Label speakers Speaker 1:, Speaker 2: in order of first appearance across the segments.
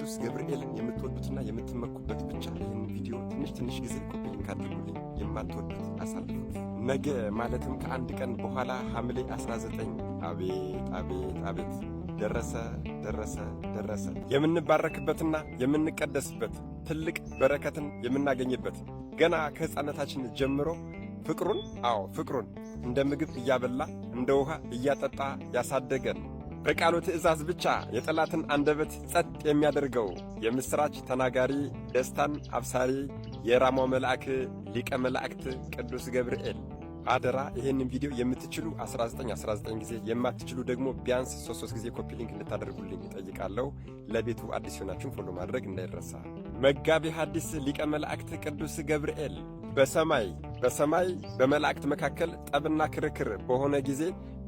Speaker 1: ቅዱስ ገብርኤልን የምትወዱትና የምትመኩበት ብቻ ይህን ቪዲዮ ትንሽ ጊዜ ኮፒ ሊንክ አድርጉልኝ። የማትወዱት አሳልፉት። ነገ ማለትም ከአንድ ቀን በኋላ ሐምሌ 19 አቤት ደረሰ የምንባረክበትና የምንቀደስበት ትልቅ በረከትን የምናገኝበት ገና ከሕፃነታችን ጀምሮ ፍቅሩን እንደ ምግብ እያበላ እንደ ውሃ እያጠጣ ያሳደገን በቃሉ ትእዛዝ ብቻ የጠላትን አንደበት ጸጥ የሚያደርገው የምስራች ተናጋሪ ደስታን አብሳሪ የራማው መልአክ ሊቀ መላእክት ቅዱስ ገብርኤል አደራ ይሄንን ቪዲዮ የምትችሉ 19 ጊዜ የማትችሉ ደግሞ ቢያንስ 3 ጊዜ ኮፒ ሊንክ እንድታደርጉልኝ እጠይቃለሁ። ለቤቱ አዲስ ሆናችሁ ፎሎ ማድረግ እንዳይረሳ። መጋቢ ሐዲስ ሊቀ መላእክት ቅዱስ ገብርኤል በሰማይ በመላእክት መካከል ጠብና ክርክር በሆነ ጊዜ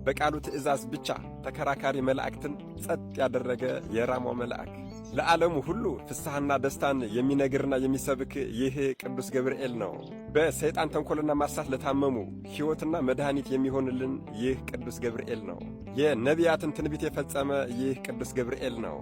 Speaker 1: በቃሉ ትእዛዝ ብቻ ተከራካሪ መላእክትን ጸጥ ያደረገ የራማው መልአክ ለዓለሙ ሁሉ ፍስሐና ደስታን የሚነግርና የሚሰብክ ይህ ቅዱስ ገብርኤል ነው። በሰይጣን ተንኰልና ማሳት ለታመሙ ሕይወትና መድኃኒት የሚሆንልን ይህ ቅዱስ ገብርኤል ነው። የነቢያትን ትንቢት የፈጸመ ይህ ቅዱስ ገብርኤል ነው።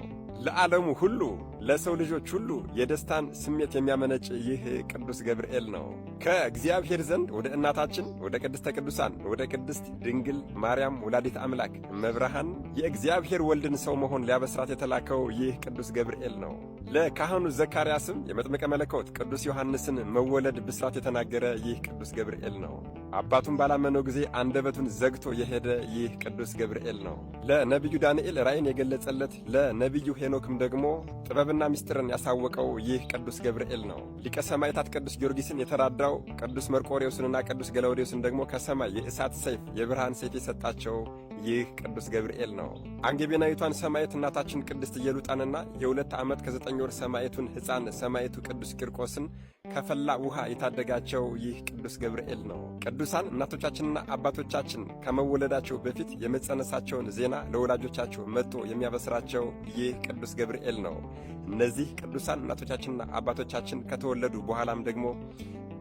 Speaker 1: ለዓለሙ ሁሉ ለሰው ልጆች ሁሉ የደስታን ስሜት የሚያመነጭ ይህ ቅዱስ ገብርኤል ነው። ከእግዚአብሔር ዘንድ ወደ እናታችን ወደ ቅድስተ ቅዱሳን ወደ ቅድስት ድንግል ማርያም ወላዲት አምላክ እመብርሃን የእግዚአብሔር ወልድን ሰው መሆን ሊያበስራት የተላከው ይህ ቅዱስ ገብርኤል ነው። ለካህኑ ዘካርያስም የመጥምቀ መለኮት ቅዱስ ዮሐንስን መወለድ ብስራት የተናገረ ይህ ቅዱስ ገብርኤል ነው። አባቱን ባላመነው ጊዜ አንደበቱን ዘግቶ የሄደ ይህ ቅዱስ ገብርኤል ነው። ለነቢዩ ዳንኤል ራእይን የገለጸለት ለነቢዩ ሄኖክም ደግሞ ጥበብና ምስጢርን ያሳወቀው ይህ ቅዱስ ገብርኤል ነው። ሊቀ ሰማዕታት ቅዱስ ጊዮርጊስን የተራዳው ቅዱስ መርቆሬዎስንና ቅዱስ ገላውዴዎስን ደግሞ ከሰማይ የእሳት ሰይፍ የብርሃን ሰይፍ የሰጣቸው ይህ ቅዱስ ገብርኤል ነው። አንጌቤናዊቷን ሰማዕት እናታችን ቅድስት ኢየሉጣንና የ2 ዓመት ከ9 ወር ሰማዕቱን ሕፃን ሰማዕቱ ቅዱስ ቂርቆስን ከፈላ ውሃ የታደጋቸው ይህ ቅዱስ ገብርኤል ነው። ቅዱሳን እናቶቻችንና አባቶቻችን ከመወለዳቸው በፊት የመጸነሳቸውን ዜና ለወላጆቻቸው መጥቶ የሚያበስራቸው ይህ ቅዱስ ገብርኤል ነው። እነዚህ ቅዱሳን እናቶቻችንና አባቶቻችን ከተወለዱ በኋላም ደግሞ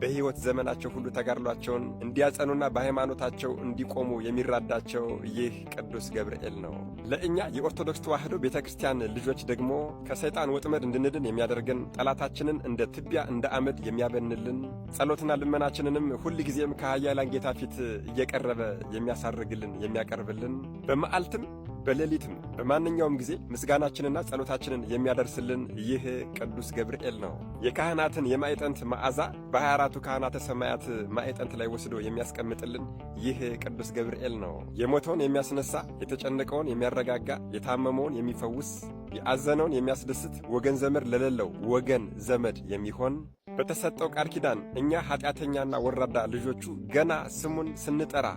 Speaker 1: በሕይወት ዘመናቸው ሁሉ ተጋድሏቸውን እንዲያጸኑና በሃይማኖታቸው እንዲቆሙ የሚራዳቸው ይህ ቅዱስ ገብርኤል ነው። ለእኛ የኦርቶዶክስ ተዋሕዶ ቤተ ክርስቲያን ልጆች ደግሞ ከሰይጣን ወጥመድ እንድንድን የሚያደርገን ጠላታችንን እንደ ትቢያ እንደ አመድ የሚያበንልን ጸሎትና ልመናችንንም ሁል ጊዜም ከኃያላን ጌታ ፊት እየቀረበ የሚያሳርግልን የሚያቀርብልን በመዓልትም በሌሊትም በማንኛውም ጊዜ ምስጋናችንና ጸሎታችንን የሚያደርስልን ይህ ቅዱስ ገብርኤል ነው። የካህናትን የማዕጠንት መዓዛ በ24ቱ ካህናተ ሰማያት ማዕጠንት ላይ ወስዶ የሚያስቀምጥልን ይህ ቅዱስ ገብርኤል ነው። የሞተውን የሚያስነሳ፣ የተጨነቀውን የሚያረጋጋ፣ የታመመውን የሚፈውስ፣ የአዘነውን የሚያስደስት፣ ወገን ዘመድ ለሌለው ወገን ዘመድ የሚሆን በተሰጠው ቃል ኪዳን እኛ ኃጢአተኛና ወራዳ ልጆቹ ገና ስሙን ስንጠራ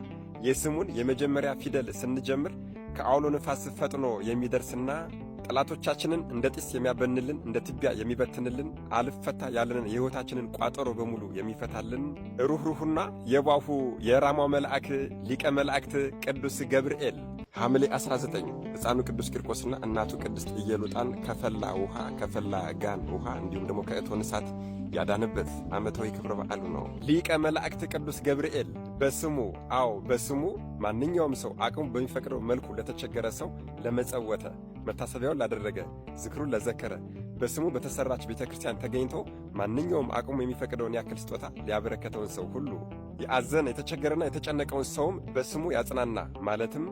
Speaker 1: የስሙን የመጀመሪያ ፊደል ስንጀምር ከአውሎ ነፋስ ፈጥኖ የሚደርስና ጠላቶቻችንን እንደ ጢስ የሚያበንልን እንደ ትቢያ የሚበትንልን አልፈታ ያለንን የሕይወታችንን ቋጠሮ በሙሉ የሚፈታልን ሩኅሩኅና የዋሁ የራማው መልአክ ሊቀ መላእክት ቅዱስ ገብርኤል ሐምሌ 19 ሕፃኑ ቅዱስ ቂርቆስና እናቱ ቅድስት ኢየሉጣን ከፈላ ጋን ውሃ እንዲሁም ደግሞ ከእቶን እሳት ያዳነበት ዓመታዊ ክብረ በዓሉ ነው። ሊቀ መላእክት ቅዱስ ገብርኤል በስሙ ማንኛውም ሰው አቅሙ በሚፈቅደው መልኩ ለተቸገረ ሰው ለመጸወተ መታሰቢያውን ላደረገ ዝክሩን ለዘከረ በስሙ በተሰራች ቤተ ክርስቲያን ተገኝቶ ማንኛውም አቅሙ የሚፈቅደውን ያክል ስጦታ ሊያበረከተውን ሰው ሁሉ የአዘነ የተቸገረና የተጨነቀውን ሰውም በስሙ ያጽናና ማለትም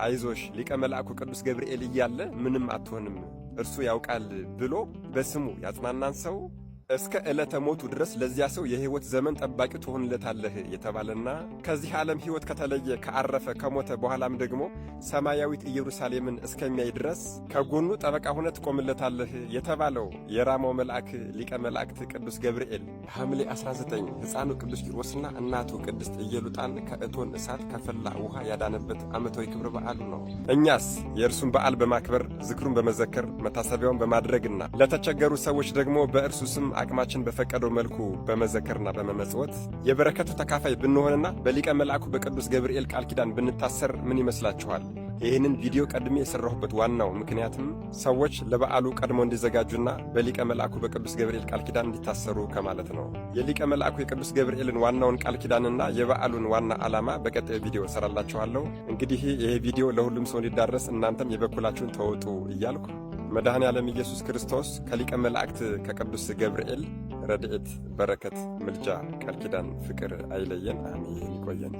Speaker 1: አይዞሽ ሊቀ መልአኩ ቅዱስ ገብርኤል እያለ ምንም አትሆንም እርሱ ያውቃል ብሎ በስሙ ያጽናናን ሰው እስከ ዕለተ ሞቱ ድረስ ለዚያ ሰው የሕይወት ዘመን ጠባቂ ትሆንለታለህ የተባለና ከዚህ ዓለም ሕይወት ከተለየ ከአረፈ ከሞተ በኋላም ደግሞ ሰማያዊት ኢየሩሳሌምን እስከሚያይ ድረስ ከጎኑ ጠበቃ ሆነ ትቆምለታለህ የተባለው የራማው መልአክ ሊቀ መላእክት ቅዱስ ገብርኤል ሐምሌ 19 ሕፃኑ ቅዱስ ቂርቆስና እናቱ ቅድስት ኢየሉጣን ከእቶን እሳት ከፈላ ውሃ ያዳነበት ዓመታዊ ክብረ በዓሉ ነው። እኛስ የእርሱን በዓል በማክበር ዝክሩን በመዘከር መታሰቢያውን በማድረግና ለተቸገሩ ሰዎች ደግሞ በእርሱ ስም አቅማችን በፈቀደው መልኩ በመዘከርና በመመጽወት የበረከቱ ተካፋይ ብንሆንና በሊቀ መልአኩ በቅዱስ ገብርኤል ቃል ኪዳን ብንታሰር ምን ይመስላችኋል? ይህንን ቪዲዮ ቀድሜ የሰራሁበት ዋናው ምክንያትም ሰዎች ለበዓሉ ቀድሞ እንዲዘጋጁና በሊቀ መልአኩ በቅዱስ ገብርኤል ቃል ኪዳን እንዲታሰሩ ከማለት ነው። የሊቀ መልአኩ የቅዱስ ገብርኤልን ዋናውን ቃል ኪዳንና የበዓሉን ዋና ዓላማ በቀጣዩ ቪዲዮ እሰራላችኋለሁ። እንግዲህ ይሄ ቪዲዮ ለሁሉም ሰው እንዲዳረስ እናንተም የበኩላችሁን ተወጡ እያልኩ መድኃኔ ዓለም ኢየሱስ ክርስቶስ ከሊቀ መላእክት ከቅዱስ ገብርኤል ረድኤት፣ በረከት፣ ምልጃ፣ ቃል ኪዳን፣ ፍቅር አይለየን። አሜን። ይቆየን።